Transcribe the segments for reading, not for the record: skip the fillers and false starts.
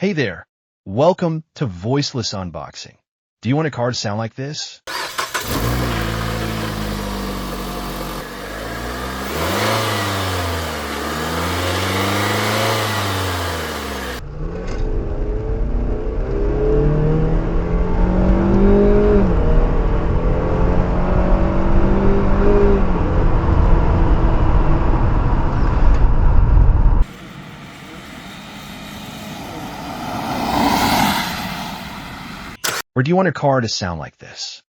Hey there, welcome to Voiceless Unboxing. Do you want a car to sound like this? Or do you want a car to sound like this?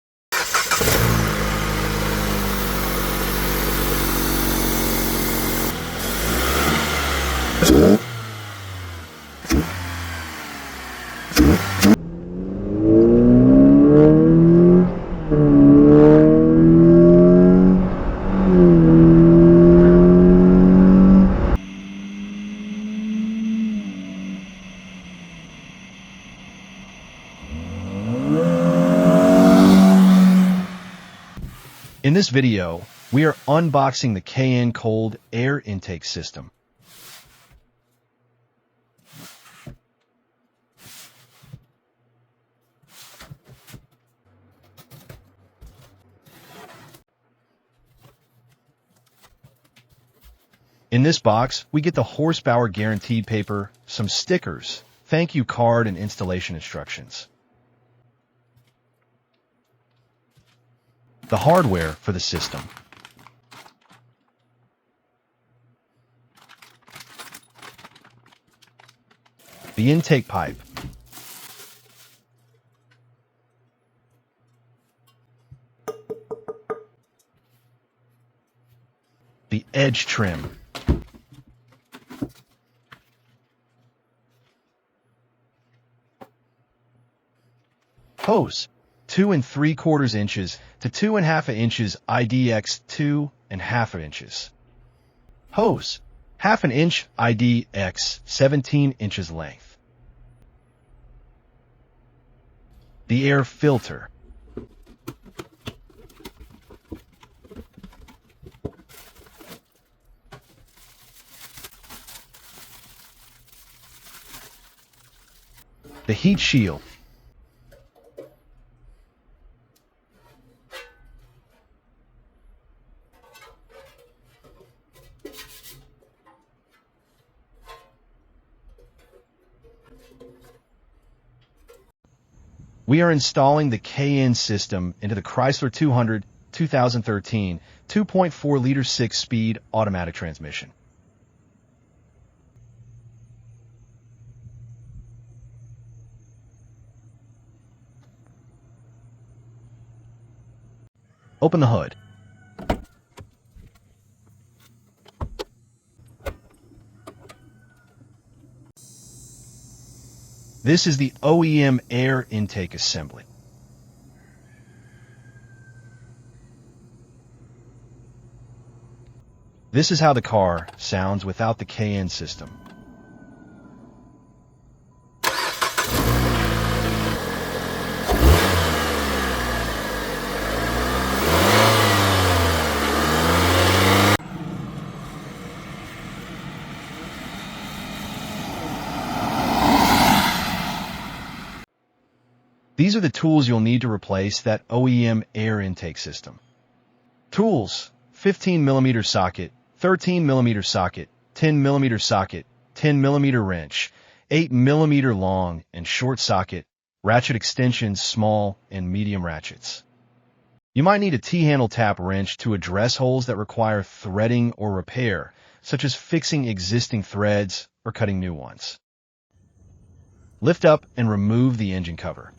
In this video, we are unboxing the Cayenne cold air intake system. In this box, we get the horsepower guaranteed paper, some stickers, thank you card, and installation instructions. The hardware for the system. The intake pipe. The edge trim. Hose. 2 3/4 inches to 2 1/2 inches IDX 2 1/2 inches. Hose, 1/2 inch IDX 17 inches length. The air filter. The heat shield. We are installing the Cayenne system into the Chrysler 200 2013 2.4-liter 6-speed automatic transmission. Open the hood. This is the OEM air intake assembly. This is how the car sounds without the Cayenne system. These are the tools you'll need to replace that OEM air intake system. Tools: 15mm socket, 13mm socket, 10mm socket, 10mm wrench, 8mm long and short socket, ratchet extensions, small and medium ratchets. You might need a T-handle tap wrench to address holes that require threading or repair, such as fixing existing threads or cutting new ones. Lift up and remove the engine cover.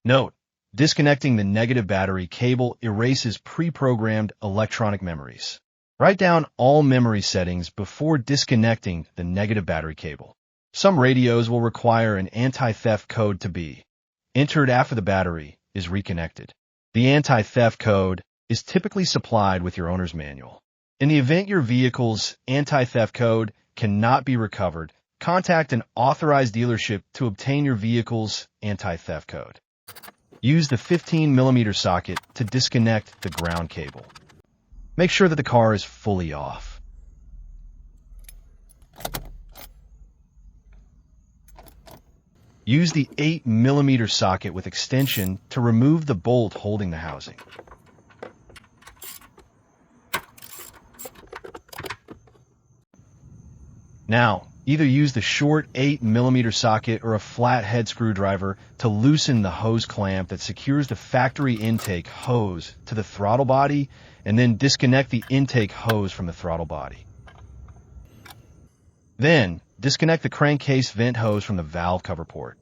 Note: disconnecting the negative battery cable erases pre-programmed electronic memories. Write down all memory settings before disconnecting the negative battery cable. Some radios will require an anti-theft code to be entered after the battery is reconnected. The anti-theft code is typically supplied with your owner's manual. In the event your vehicle's anti-theft code cannot be recovered, contact an authorized dealership to obtain your vehicle's anti-theft code. Use the 15mm socket to disconnect the ground cable. Make sure that the car is fully off. Use the 8mm socket with extension to remove the bolt holding the housing. Now, either use the short 8mm socket or a flathead screwdriver to loosen the hose clamp that secures the factory intake hose to the throttle body, and then disconnect the intake hose from the throttle body. Then, disconnect the crankcase vent hose from the valve cover port.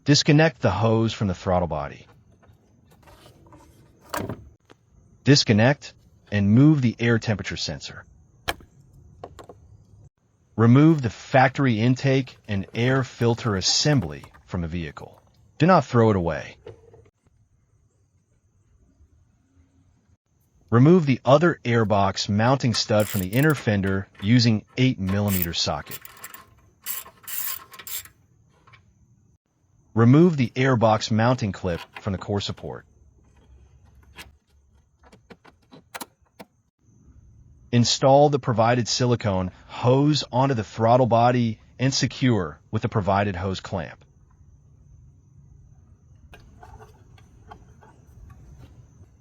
Disconnect the hose from the throttle body. Disconnect and move the air temperature sensor. Remove the factory intake and air filter assembly from the vehicle. Do not throw it away. Remove the other airbox mounting stud from the inner fender using 8mm socket. Remove the airbox mounting clip from the core support. Install the provided silicone hose onto the throttle body and secure with the provided hose clamp.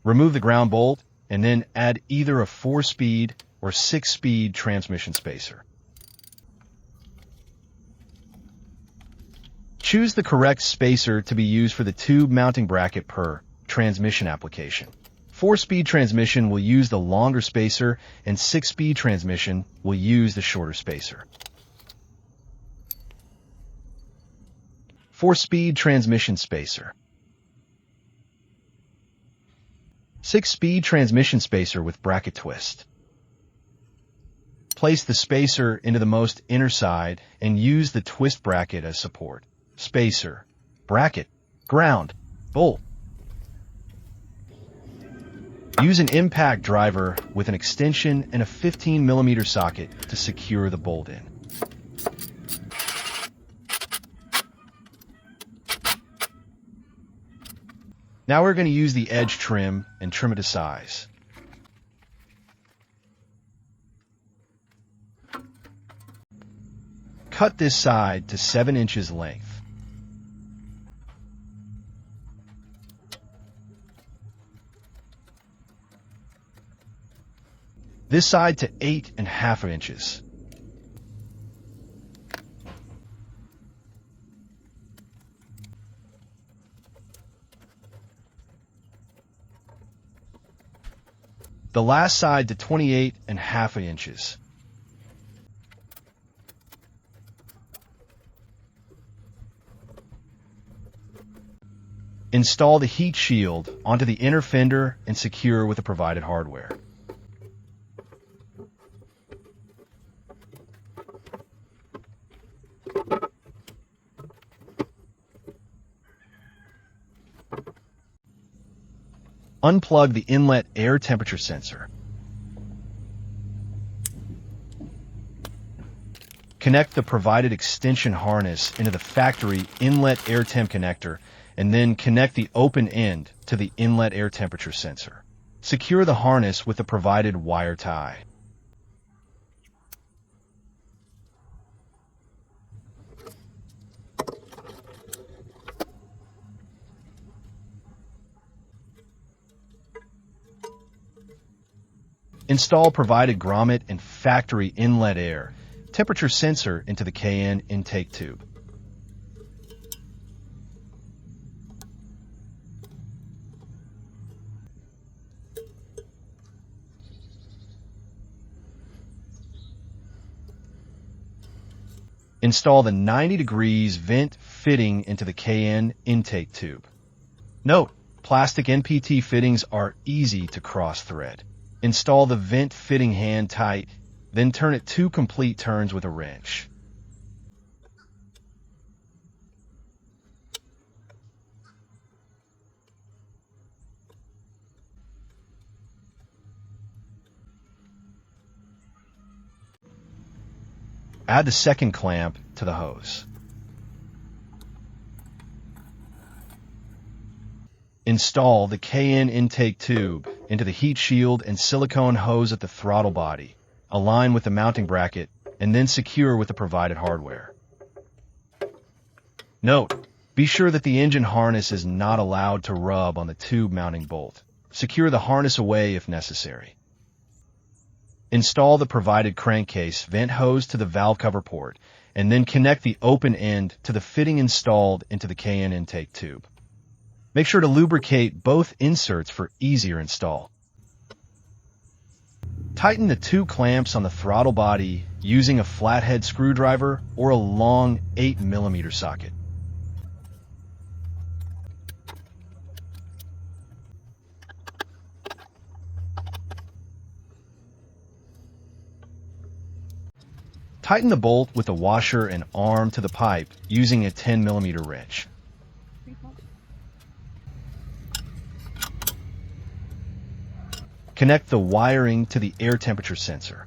Remove the ground bolt and then add either a 4-speed or 6-speed transmission spacer. Choose the correct spacer to be used for the tube mounting bracket per transmission application. 4-speed transmission will use the longer spacer, and 6-speed transmission will use the shorter spacer. 4-speed transmission spacer. 6-speed transmission spacer with bracket twist. Place the spacer into the most inner side and use the twist bracket as support. Spacer, bracket, ground, bolt. Use an impact driver with an extension and a 15mm socket to secure the bolt in. Now we're going to use the edge trim and trim it to size. Cut this side to 7 inches length. This side to 8.5 inches. The last side to 28.5 inches. Install the heat shield onto the inner fender and secure with the provided hardware. Unplug the inlet air temperature sensor. Connect the provided extension harness into the factory inlet air temp connector, and then connect the open end to the inlet air temperature sensor. Secure the harness with the provided wire tie. Install provided grommet and factory inlet air temperature sensor into the KN intake tube. Install the 90 degrees vent fitting into the KN intake tube. Note, plastic NPT fittings are easy to cross-thread. Install the vent fitting hand tight, then turn it 2 complete turns with a wrench. Add the second clamp to the hose. Install the KN intake tube into the heat shield and silicone hose at the throttle body, align with the mounting bracket, and then secure with the provided hardware. Note: be sure that the engine harness is not allowed to rub on the tube mounting bolt. Secure the harness away if necessary. Install the provided crankcase vent hose to the valve cover port, and then connect the open end to the fitting installed into the KN intake tube. Make sure to lubricate both inserts for easier install. Tighten the two clamps on the throttle body using a flathead screwdriver or a long 8mm socket. Tighten the bolt with a washer and arm to the pipe using a 10mm wrench. Connect the wiring to the air temperature sensor.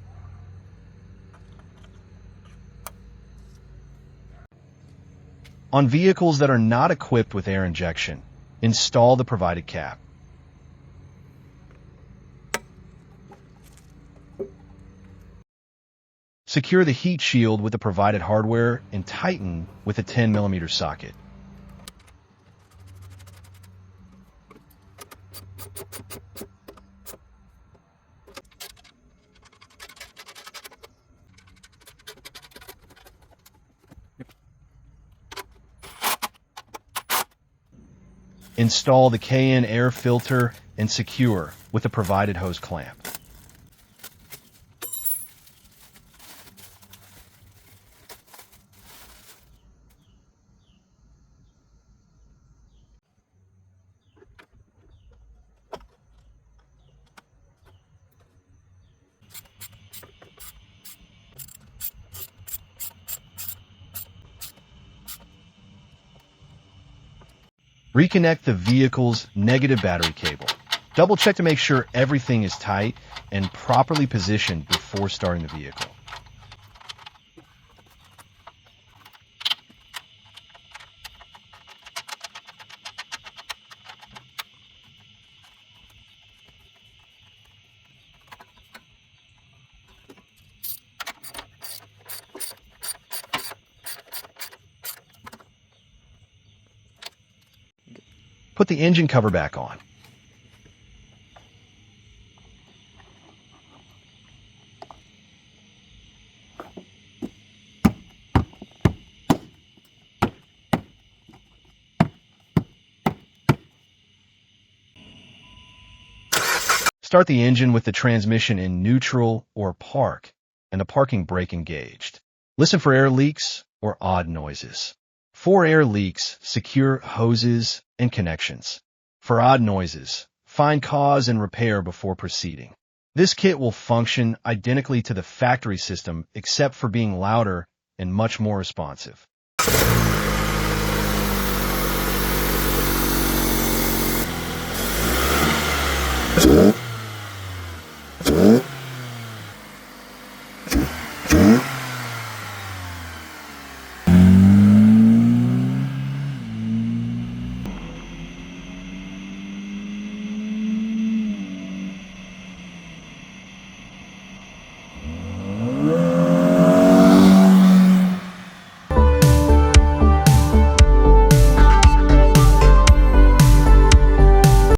On vehicles that are not equipped with air injection, install the provided cap. Secure the heat shield with the provided hardware and tighten with a 10mm socket. Install the KN air filter and secure with the provided hose clamp. Reconnect the vehicle's negative battery cable. Double check to make sure everything is tight and properly positioned before starting the vehicle. Put the engine cover back on. Start the engine with the transmission in neutral or park and the parking brake engaged. Listen for air leaks or odd noises. For air leaks, secure hoses and connections. For odd noises, find cause and repair before proceeding. This kit will function identically to the factory system except for being louder and much more responsive.